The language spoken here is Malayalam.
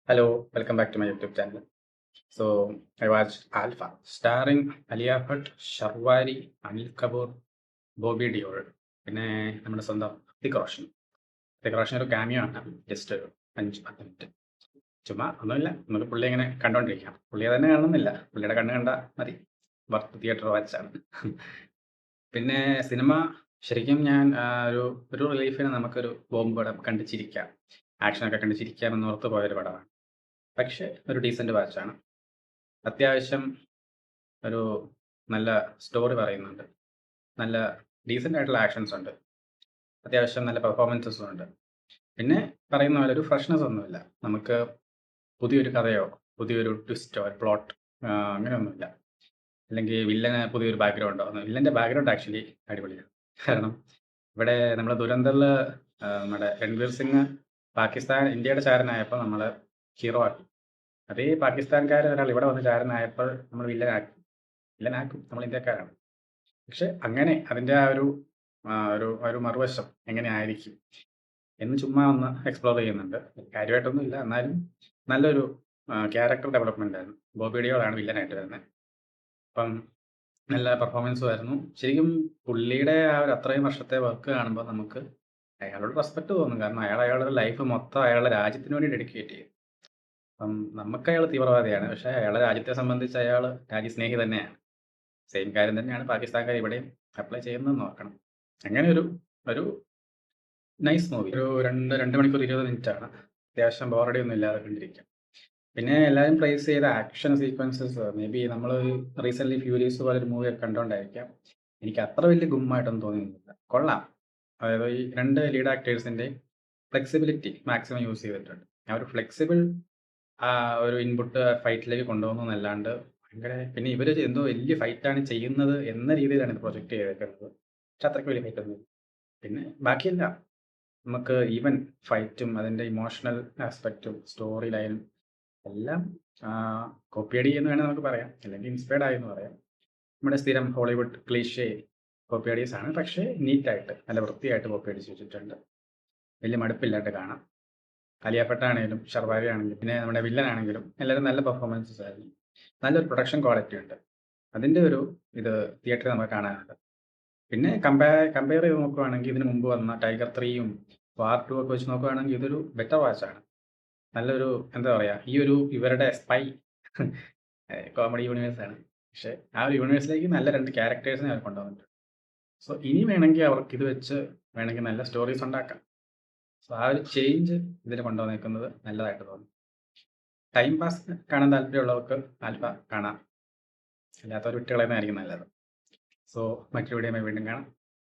Hello, welcome back to my YouTube channel. So, I watched Alpha, starring Alia Bhatt, Sharwari, Anil Kapoor, Bobby Deol, പിന്നെ നമ്മുടെ സ്വന്തം ഋതിക് റോഷൻ ഒരു ക്യാമിയോ ആണ്. ജസ്റ്റ് ഒരു 5-10 മിനിറ്റ്. ചുമ്മാ ഒന്നുമില്ല, നമുക്ക് പുള്ളി ഇങ്ങനെ കണ്ടോണ്ടിരിക്കാം. പുള്ളിയെ തന്നെ കാണുന്നില്ല, പുള്ളിയുടെ കണ്ണ് കണ്ട മതി. വർത്ത് തിയേറ്റർ വാച്ചാണ്. പിന്നെ സിനിമ ശരിക്കും ഞാൻ ഒരു ഒരു റിലീഫിന് നമുക്കൊരു ബോംബ് പടം കണ്ട് ചിരിക്കാം, ആക്ഷനൊക്കെ കണ്ട് ചിരിക്കാമെന്ന് ഓർത്ത് പോയൊരു പടമാണ്. പക്ഷേ ഒരു ഡീസൻറ്റ് വാച്ചാണ്. അത്യാവശ്യം ഒരു നല്ല സ്റ്റോറി പറയുന്നുണ്ട്. നല്ല ഡീസൻ്റ് ആയിട്ടുള്ള ആക്ഷൻസ് ഉണ്ട്. അത്യാവശ്യം നല്ല പെർഫോമൻസസും ഉണ്ട്. പിന്നെ പറയുന്ന പോലെ ഒരു ഫ്രഷ്നെസ് ഒന്നുമില്ല. നമുക്ക് പുതിയൊരു കഥയോ പുതിയൊരു ട്വിസ്റ്റോ പ്ലോട്ട് അങ്ങനെയൊന്നുമില്ല. അല്ലെങ്കിൽ വില്ലന് പുതിയൊരു ബാക്ക്ഗ്രൗണ്ടോ വില്ലൻ്റെ ബാക്ക്ഗ്രൗണ്ട് ആക്ച്വലി അടിപൊളിയാണ്. കാരണം ഇവിടെ നമ്മൾ ദുരന്തറിൽ നമ്മുടെ രൺവീർ സിംഗ് ഇന്ത്യയുടെ ചാരനായപ്പോൾ നമ്മൾ ഹീറോ ആക്കി. അതേ പാകിസ്ഥാൻകാരൻ ഒരാൾ ഇവിടെ വന്ന് ചാരനായപ്പോൾ നമ്മൾ വില്ലനാക്കും നമ്മൾ ഇന്ത്യക്കാരാണ്. പക്ഷെ അങ്ങനെ അതിൻ്റെ ആ ഒരു മറുവശം എങ്ങനെ ആയിരിക്കും എന്ന് ചുമ്മാ ഒന്ന് എക്സ്പ്ലോർ ചെയ്യുന്നുണ്ട്. കാര്യമായിട്ടൊന്നും ഇല്ല, എന്നാലും നല്ലൊരു ക്യാരക്ടർ ഡെവലപ്മെൻ്റ് ആയിരുന്നു. ബോബി ഡിയോളാണ് വില്ലനായിട്ട് വരുന്നത്. അപ്പം നല്ല പെർഫോമൻസും ആയിരുന്നു. ശരിക്കും പുള്ളിയുടെ ആ ഒരു അത്രയും വർഷത്തെ വർക്ക് കാണുമ്പോൾ നമുക്ക് അയാളോട് റെസ്പെക്ട് തോന്നും. കാരണം അയാളുടെ ലൈഫ് മൊത്തം അയാളുടെ രാജ്യത്തിന് വേണ്ടി ഡെഡിക്കേറ്റ് ചെയ്യും. അപ്പം നമുക്ക് അയാൾ തീവ്രവാദിയാണ്, പക്ഷേ അയാളുടെ രാജ്യത്തെ സംബന്ധിച്ച് അയാൾ രാജ്യസ്നേഹി തന്നെയാണ്. സെയിം കാര്യം തന്നെയാണ് പാകിസ്ഥാൻകാർ ഇവിടെയും അപ്ലൈ ചെയ്യുന്നതെന്ന് നോക്കണം. അങ്ങനെ ഒരു ഒരു നൈസ് മൂവി. ഒരു 2 മണിക്കൂർ 20 മിനിറ്റാണ്. അത്യാവശ്യം ബോറടി ഒന്നും ഇല്ലാതെ കണ്ടിരിക്കാം. പിന്നെ എല്ലാവരും പ്രൈസ് ചെയ്ത ആക്ഷൻ സീക്വൻസസ് മേ ബി നമ്മൾ റീസെൻ്റ്ലി ഫ്യൂരിയസ് പോലൊരു മൂവിയൊക്കെ കണ്ടുകൊണ്ടായിരിക്കാം, എനിക്ക് അത്ര വലിയ ഗുമ്മായിട്ടൊന്നും തോന്നിയിരുന്നില്ല. കൊള്ളാം. അതായത് ഈ 2 ലീഡ് ആക്ടേഴ്സിൻ്റെ ഫ്ലെക്സിബിലിറ്റി മാക്സിമം യൂസ് ചെയ്തിട്ടുണ്ട്. ആ ഒരു ഫ്ലെക്സിബിൾ ഒരു ഇൻപുട്ട് ഫൈറ്റിലേക്ക് കൊണ്ടുപോകുന്നു എന്നല്ലാണ്ട് ഭയങ്കര, പിന്നെ ഇവർ എന്തോ വലിയ ഫൈറ്റാണ് ചെയ്യുന്നത് എന്ന രീതിയിലാണ് ഇത് പ്രൊജക്റ്റ് ചെയ്തേക്കുന്നത്. പക്ഷെ അത്രയ്ക്ക് വലിയ ഫൈറ്റ് ഒന്നും. പിന്നെ ബാക്കിയെല്ലാം നമുക്ക് ഈവൻ ഫൈറ്റും അതിൻ്റെ ഇമോഷണൽ ആസ്പെക്റ്റും സ്റ്റോറി ലൈനും എല്ലാം കോപ്പിയടി എന്ന് വേണമെങ്കിൽ നമുക്ക് പറയാം, അല്ലെങ്കിൽ ഇൻസ്പയർഡ് ആയി എന്ന് പറയാം. നമ്മുടെ സ്ഥിരം ഹോളിവുഡ് ക്ലീഷേ കോപ്പിയടീസ് ആണ്, പക്ഷേ നീറ്റായിട്ട് നല്ല വൃത്തിയായിട്ട് കോപ്പിയടിച്ച് വെച്ചിട്ടുണ്ട്. വലിയ മടുപ്പില്ലാണ്ട് കാണാം. ആലിയ ഭട്ട് ആണെങ്കിലും ഷർവാരി ആണെങ്കിലും പിന്നെ നമ്മുടെ വില്ലൻ ആണെങ്കിലും എല്ലാവരും നല്ല പെർഫോമൻസസ് ആയിരുന്നു. നല്ലൊരു പ്രൊഡക്ഷൻ ക്വാളിറ്റി ഉണ്ട്. അതിൻ്റെ ഒരു ഇത് തിയേറ്ററിൽ നമുക്ക് കാണാനുണ്ട്. പിന്നെ കമ്പയർ ചെയ്ത് നോക്കുകയാണെങ്കിൽ ഇതിന് മുമ്പ് വന്ന ടൈഗർ 3യും വാർ 2 ഒക്കെ വെച്ച് നോക്കുകയാണെങ്കിൽ ഇതൊരു ബെറ്റർ വാച്ചാണ്. നല്ലൊരു എന്താ പറയുക, ഈ ഒരു ഇവരുടെ സ്പൈ കോമഡി യൂണിവേഴ്സാണ്, പക്ഷേ ആ ഒരു യൂണിവേഴ്സിലേക്ക് നല്ല 2 ക്യാരക്ടേഴ്സിനെ അവർ കൊണ്ടുവന്നിട്ടുണ്ട്. സോ ഇനി വേണമെങ്കിൽ അവർക്ക് ഇത് വെച്ച് വേണമെങ്കിൽ നല്ല സ്റ്റോറീസ് ഉണ്ടാക്കാം. സോ ആ ഒരു ചേഞ്ച് ഇതിൽ കൊണ്ടുവന്നേക്കുന്നത് നല്ലതായിട്ട് തോന്നി. ടൈം പാസ് കാണാൻ താല്പര്യമുള്ളവർക്ക് ആൽഫ കാണാം, അല്ലാത്തവർ വിട്ടുകളയുന്നതായിരിക്കും നല്ലത്. സോ മറ്റൊരു വീഡിയോയുമായി വീണ്ടും കാണാം.